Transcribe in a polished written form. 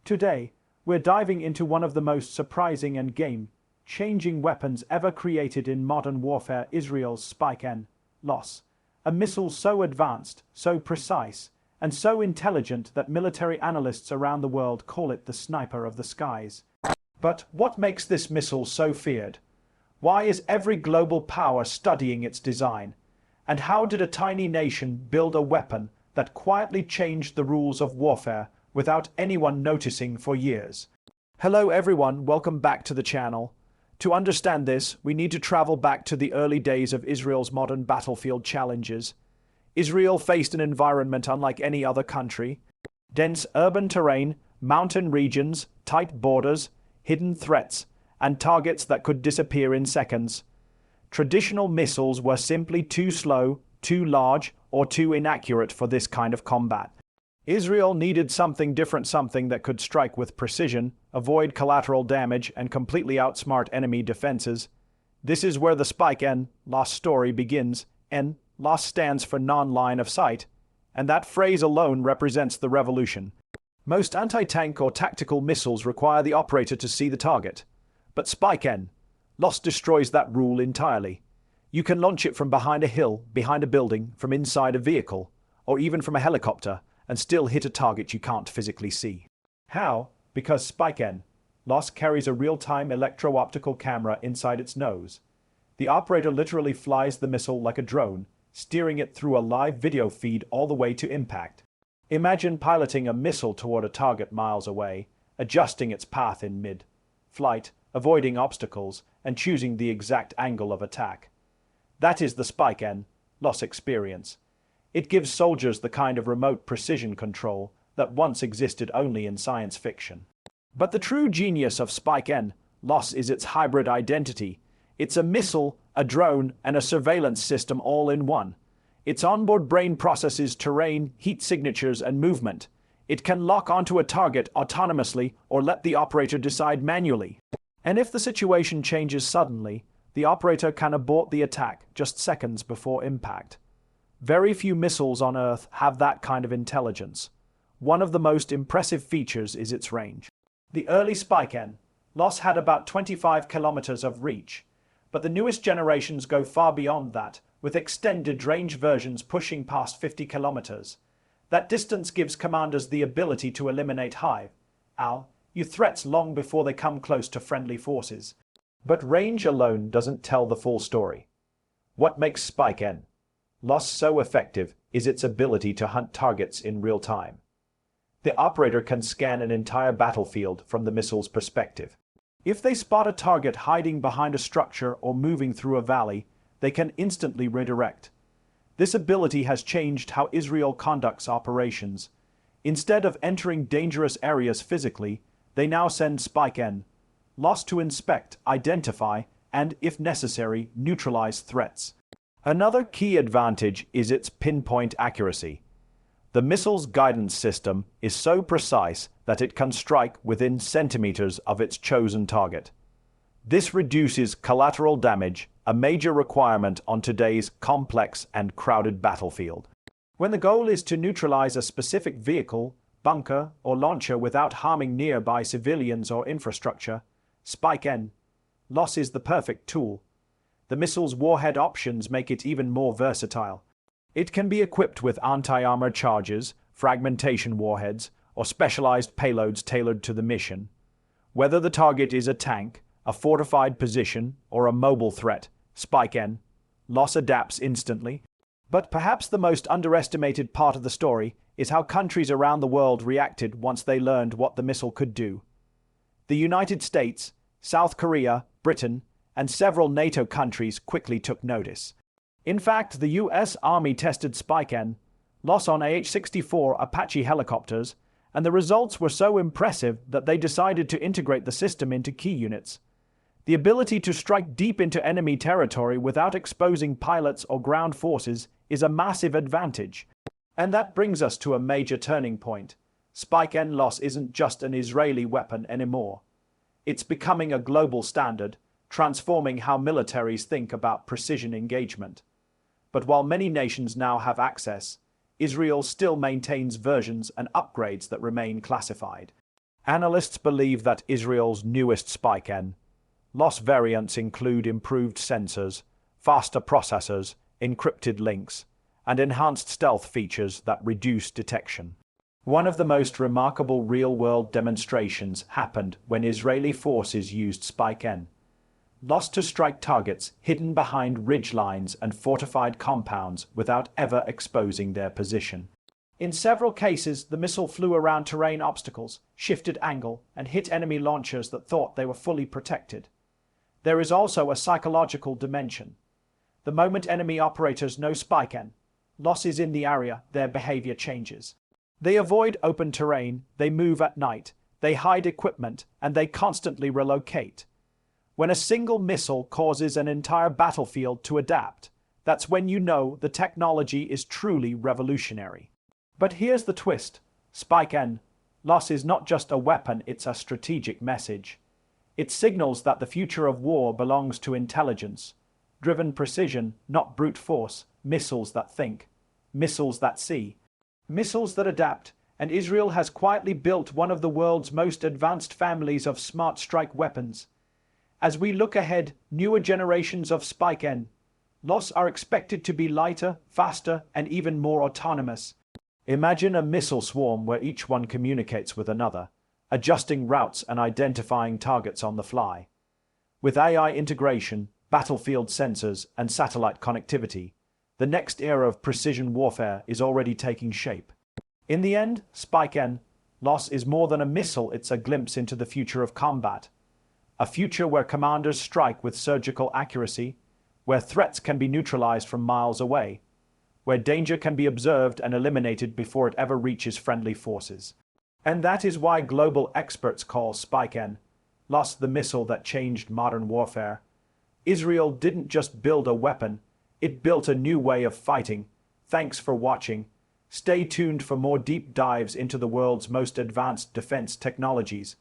Today, we're diving into one of the most surprising and game-changing weapons ever created in modern warfare, Israel's Spike NLOS, a missile so advanced, so precise, and so intelligent that military analysts around the world call it the sniper of the skies. But what makes this missile so feared? Why is every global power studying its design? And how did a tiny nation build a weapon that quietly changed the rules of warfare without anyone noticing for years? Hello everyone, welcome back to the channel. To understand this, we need to travel back to the early days of Israel's modern battlefield challenges. Israel faced an environment unlike any other country. Dense urban terrain, mountain regions, tight borders, hidden threats, and targets that could disappear in seconds. Traditional missiles were simply too slow, too large, or too inaccurate for this kind of combat. Israel needed something different, something that could strike with precision, avoid collateral damage, and completely outsmart enemy defenses. This is where the Spike NLOS story begins. NLOS stands for non-line of sight, and that phrase alone represents the revolution. Most anti-tank or tactical missiles require the operator to see the target, but Spike NLOS destroys that rule entirely. You can launch it from behind a hill, behind a building, from inside a vehicle, or even from a helicopter, and still hit a target you can't physically see. How? Because Spike NLOS carries a real-time electro-optical camera inside its nose. The operator literally flies the missile like a drone, steering it through a live video feed all the way to impact. Imagine piloting a missile toward a target miles away, adjusting its path in mid-flight, avoiding obstacles, and choosing the exact angle of attack. That is the Spike NLOS experience. It gives soldiers the kind of remote precision control that once existed only in science fiction. But the true genius of Spike NLOS is its hybrid identity. It's a missile, a drone, and a surveillance system all in one. Its onboard brain processes terrain, heat signatures, and movement. It can lock onto a target autonomously or let the operator decide manually. And if the situation changes suddenly, the operator can abort the attack just seconds before impact. Very few missiles on Earth have that kind of intelligence. One of the most impressive features is its range. The early Spike NLOS had about 25 kilometers of reach, but the newest generations go far beyond that, with extended range versions pushing past 50 kilometers. That distance gives commanders the ability to eliminate high-value threats long before they come close to friendly forces. But range alone doesn't tell the full story. What makes Spike NLOS so effective is its ability to hunt targets in real time. The operator can scan an entire battlefield from the missile's perspective. If they spot a target hiding behind a structure or moving through a valley, they can instantly redirect. This ability has changed how Israel conducts operations. Instead of entering dangerous areas physically, they now send Spike NLOS to inspect, identify, and, if necessary, neutralize threats. Another key advantage is its pinpoint accuracy. The missile's guidance system is so precise that it can strike within centimeters of its chosen target. This reduces collateral damage, a major requirement on today's complex and crowded battlefield. When the goal is to neutralize a specific vehicle, bunker, or launcher without harming nearby civilians or infrastructure, Spike NLOS is the perfect tool. The missile's warhead options make it even more versatile. It can be equipped with anti-armor charges, fragmentation warheads, or specialized payloads tailored to the mission. Whether the target is a tank, a fortified position, or a mobile threat, Spike NLOS adapts instantly. But perhaps the most underestimated part of the story is how countries around the world reacted once they learned what the missile could do. The United States, South Korea, Britain, and several NATO countries quickly took notice. In fact, the US Army tested Spike NLOS on AH-64 Apache helicopters, and the results were so impressive that they decided to integrate the system into key units. The ability to strike deep into enemy territory without exposing pilots or ground forces is a massive advantage. And that brings us to a major turning point. Spike NLOS isn't just an Israeli weapon anymore. It's becoming a global standard, transforming how militaries think about precision engagement. But while many nations now have access, Israel still maintains versions and upgrades that remain classified. Analysts believe that Israel's newest NLOS variants include improved sensors, faster processors, encrypted links, and enhanced stealth features that reduce detection. One of the most remarkable real-world demonstrations happened when Israeli forces used NLOS to strike targets hidden behind ridgelines and fortified compounds without ever exposing their position. In several cases, the missile flew around terrain obstacles, shifted angle, and hit enemy launchers that thought they were fully protected. There is also a psychological dimension. The moment enemy operators know NLOS is in the area, their behavior changes. They avoid open terrain, they move at night, they hide equipment, and they constantly relocate. When a single missile causes an entire battlefield to adapt, that's when you know the technology is truly revolutionary. But here's the twist. NLOS is not just a weapon, it's a strategic message. It signals that the future of war belongs to intelligence-driven precision, not brute force, missiles that think, missiles that see, missiles that adapt, and Israel has quietly built one of the world's most advanced families of smart strike weapons. As we look ahead, newer generations of NLOS are expected to be lighter, faster, and even more autonomous. Imagine a missile swarm where each one communicates with another, adjusting routes and identifying targets on the fly. With AI integration, battlefield sensors, and satellite connectivity, the next era of precision warfare is already taking shape. In the end, NLOS is more than a missile, it's a glimpse into the future of combat. A future where commanders strike with surgical accuracy, where threats can be neutralized from miles away, where danger can be observed and eliminated before it ever reaches friendly forces. And that is why global experts call NLOS the missile that changed modern warfare. Israel didn't just build a weapon, it built a new way of fighting. Thanks for watching. Stay tuned for more deep dives into the world's most advanced defense technologies.